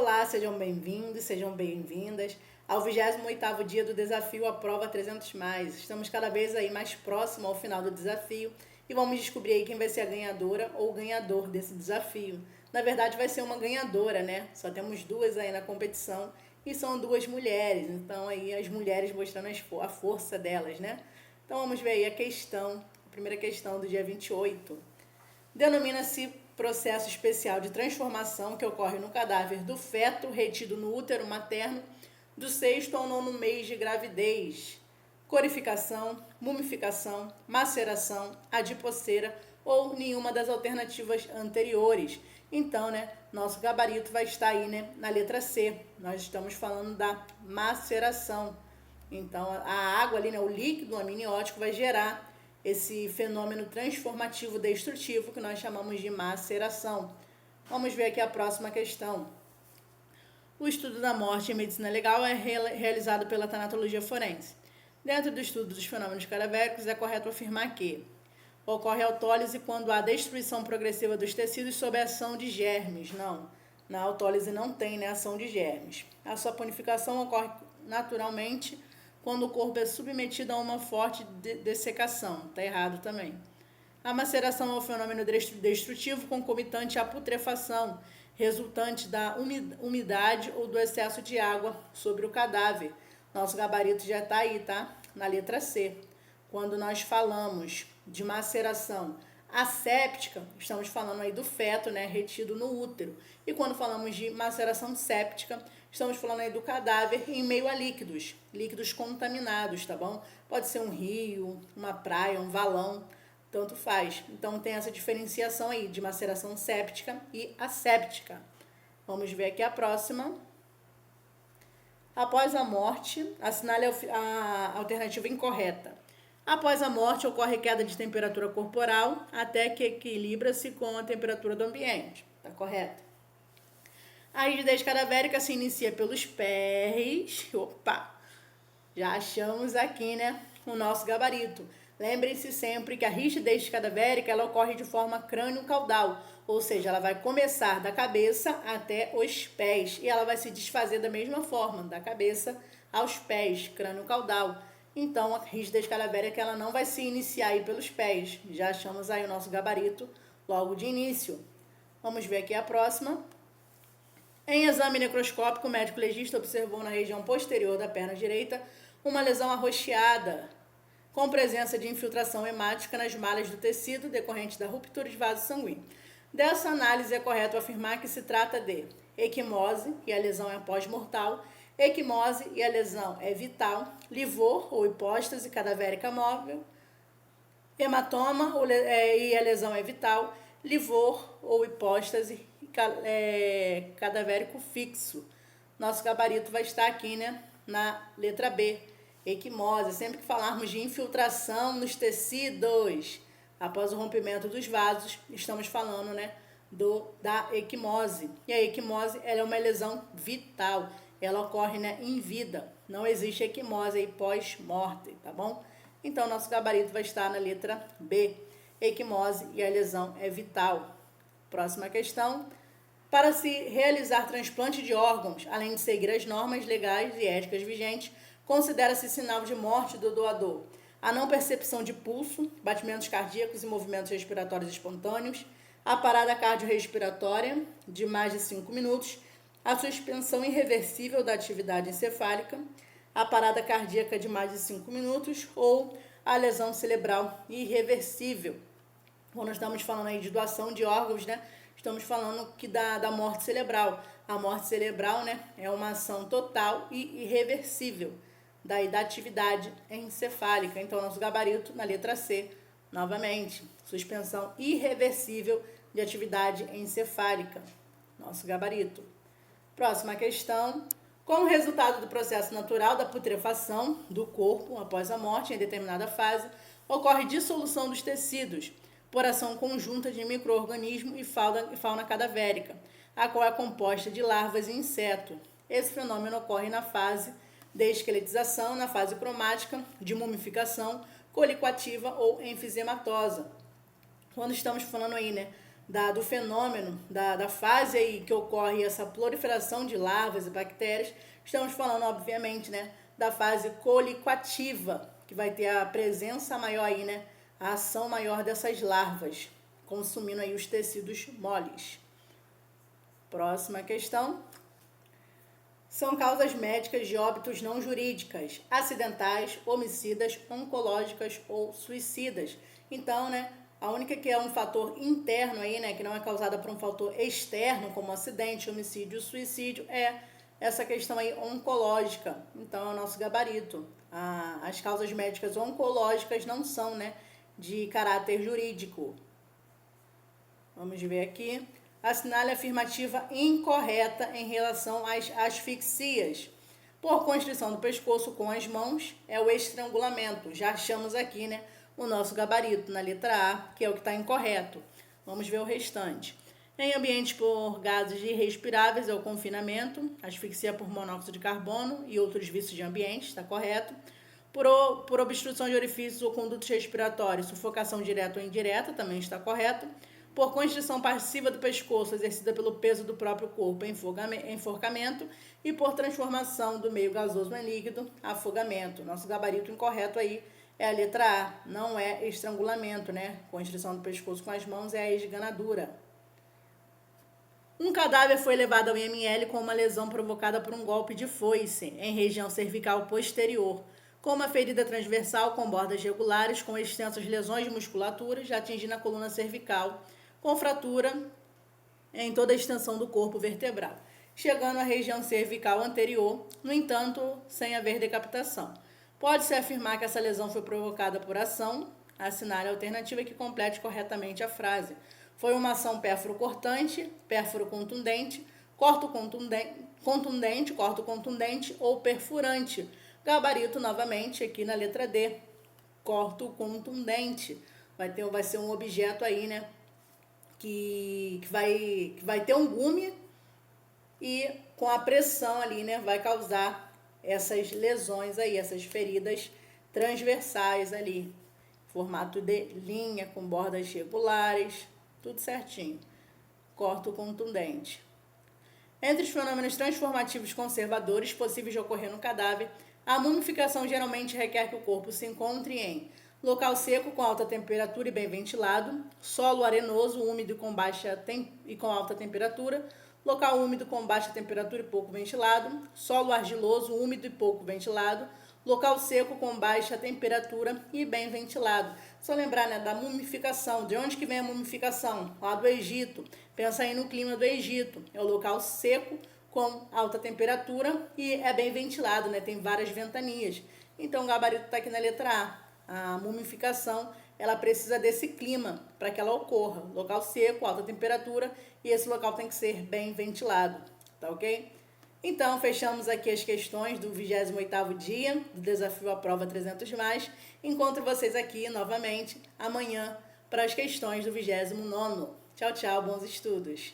Olá, sejam bem-vindos, sejam bem-vindas ao 28º dia do desafio A Prova 300+. Estamos cada vez aí mais próximo ao final do desafio e vamos descobrir aí quem vai ser a ganhadora ou o ganhador desse desafio. Na verdade vai ser uma ganhadora, né? Só temos duas aí na competição e são duas mulheres, então aí as mulheres mostrando a força delas, né? Então vamos ver aí a primeira questão do dia 28. Denomina-se processo especial de transformação que ocorre no cadáver do feto retido no útero materno do 6º ao 9º mês de gravidez. Corificação, mumificação, maceração, adipocera ou nenhuma das alternativas anteriores. Então, nosso gabarito vai estar aí, na letra C. Nós estamos falando da maceração. Então, a água ali, o líquido amniótico vai gerar esse fenômeno transformativo destrutivo que nós chamamos de maceração. Vamos ver aqui a próxima questão. O estudo da morte em medicina legal é realizado pela tanatologia forense. Dentro do estudo dos fenômenos cadavéricos, é correto afirmar que ocorre autólise quando há destruição progressiva dos tecidos sob a ação de germes. Não, na autólise não tem ação de germes. A saponificação ocorre naturalmente quando o corpo é submetido a uma forte dessecação. Está errado também. A maceração é um fenômeno destrutivo concomitante à putrefação, resultante da umidade ou do excesso de água sobre o cadáver. Nosso gabarito já está aí, tá? Na letra C. Quando nós falamos de maceração asséptica, estamos falando aí do feto, retido no útero. E quando falamos de maceração séptica, estamos falando aí do cadáver em meio a líquidos contaminados, tá bom? Pode ser um rio, uma praia, um valão, tanto faz. Então tem essa diferenciação aí de maceração séptica e asséptica. Vamos ver aqui a próxima. Após a morte, assinale a alternativa incorreta. Após a morte, ocorre queda de temperatura corporal até que equilibra-se com a temperatura do ambiente. Tá correto? A rigidez cadavérica se inicia pelos pés. Opa! Já achamos aqui, o nosso gabarito. Lembrem-se sempre que a rigidez cadavérica ela ocorre de forma crânio-caudal, ou seja, ela vai começar da cabeça até os pés e ela vai se desfazer da mesma forma, da cabeça aos pés, crânio-caudal. Então, a rigidez cadavérica ela não vai se iniciar aí pelos pés. Já achamos aí o nosso gabarito logo de início. Vamos ver aqui a próxima. Em exame necroscópico, o médico legista observou na região posterior da perna direita uma lesão arroxeada, com presença de infiltração hemática nas malhas do tecido decorrente da ruptura de vaso sanguíneo. Dessa análise, é correto afirmar que se trata de equimose, e a lesão é pós-mortal, equimose e a lesão é vital, livor ou hipóstase cadavérica móvel, hematoma e a lesão é vital, livor ou hipóstase cadavérico fixo. Nosso gabarito vai estar aqui, na letra B, equimose. Sempre que falarmos de infiltração nos tecidos, após o rompimento dos vasos, estamos falando, da equimose. E a equimose ela é uma lesão vital. Ela ocorre, em vida. Não existe equimose aí pós-morte, tá bom? Então, nosso gabarito vai estar na letra B. Equimose e a lesão é vital. Próxima questão. Para se realizar transplante de órgãos, além de seguir as normas legais e éticas vigentes, considera-se sinal de morte do doador a não percepção de pulso, batimentos cardíacos e movimentos respiratórios espontâneos, a parada cardiorrespiratória de mais de 5 minutos, a suspensão irreversível da atividade encefálica, a parada cardíaca de mais de 5 minutos ou a lesão cerebral irreversível. Quando nós estamos falando aí de doação de órgãos, estamos falando que da morte cerebral. A morte cerebral, é uma ação total e irreversível da atividade encefálica. Então, nosso gabarito na letra C, novamente, suspensão irreversível de atividade encefálica. Nosso gabarito. Próxima questão. Como resultado do processo natural da putrefação do corpo após a morte em determinada fase, ocorre dissolução dos tecidos por ação conjunta de micro-organismo e fauna cadavérica, a qual é composta de larvas e inseto. Esse fenômeno ocorre na fase de esqueletização, na fase cromática, de mumificação, colicoativa ou enfisematosa. Quando estamos falando aí, do fenômeno, da fase aí que ocorre essa proliferação de larvas e bactérias, estamos falando, obviamente, né, da fase coliquativa, que vai ter a presença maior aí, né, a ação maior dessas larvas, consumindo aí os tecidos moles. Próxima questão. São causas médicas de óbitos não jurídicas, acidentais, homicidas, oncológicas ou suicidas. Então, né, a única que é um fator interno aí, né, que não é causada por um fator externo, como acidente, homicídio, suicídio, é essa questão aí oncológica. Então, é o nosso gabarito. As causas médicas oncológicas não são, né, de caráter jurídico. Vamos ver aqui. Assinale a afirmativa incorreta em relação às asfixias. Por constrição do pescoço com as mãos, é o estrangulamento. Já achamos aqui, né, o nosso gabarito na letra A, que é o que está incorreto. Vamos ver o restante. Em ambientes por gases irrespiráveis, é o confinamento, asfixia por monóxido de carbono e outros vícios de ambiente, está correto. Por obstrução de orifícios ou condutos respiratórios, sufocação direta ou indireta, também está correto. Por constrição passiva do pescoço, exercida pelo peso do próprio corpo, enforcamento. E por transformação do meio gasoso em líquido, afogamento. Nosso gabarito incorreto aí é a letra A, não é estrangulamento, né? Constrição do pescoço com as mãos é a esganadura. Um cadáver foi levado ao IML com uma lesão provocada por um golpe de foice em região cervical posterior, com uma ferida transversal com bordas regulares, com extensas lesões de musculatura, já atingindo a coluna cervical, com fratura em toda a extensão do corpo vertebral, chegando à região cervical anterior, no entanto, sem haver decapitação. Pode-se afirmar que essa lesão foi provocada por ação, assinale a alternativa que complete corretamente a frase. Foi uma ação pérfuro-cortante, pérfuro-contundente, corto-contundente ou perfurante. Gabarito novamente aqui na letra D, corto-contundente. Vai ser um objeto aí, né, que vai ter um gume e com a pressão ali, né, vai causar essas lesões aí, essas feridas transversais ali, formato de linha, com bordas regulares, tudo certinho. Corto-contundente. Entre os fenômenos transformativos conservadores possíveis de ocorrer no cadáver, a mumificação geralmente requer que o corpo se encontre em local seco com alta temperatura e bem ventilado, solo arenoso, úmido e com alta temperatura, local úmido com baixa temperatura e pouco ventilado, solo argiloso, úmido e pouco ventilado, local seco com baixa temperatura e bem ventilado. Só lembrar, né, da mumificação. De onde que vem a mumificação? Lá do Egito. Pensa aí no clima do Egito. É o local seco com alta temperatura e é bem ventilado, né? Tem várias ventanias. Então o gabarito está aqui na letra A. A mumificação, ela precisa desse clima para que ela ocorra. Local seco, alta temperatura, e esse local tem que ser bem ventilado, tá ok? Então, fechamos aqui as questões do 28º dia do Desafio à Prova 300+. Encontro vocês aqui novamente amanhã para as questões do 29º. Tchau, tchau, bons estudos!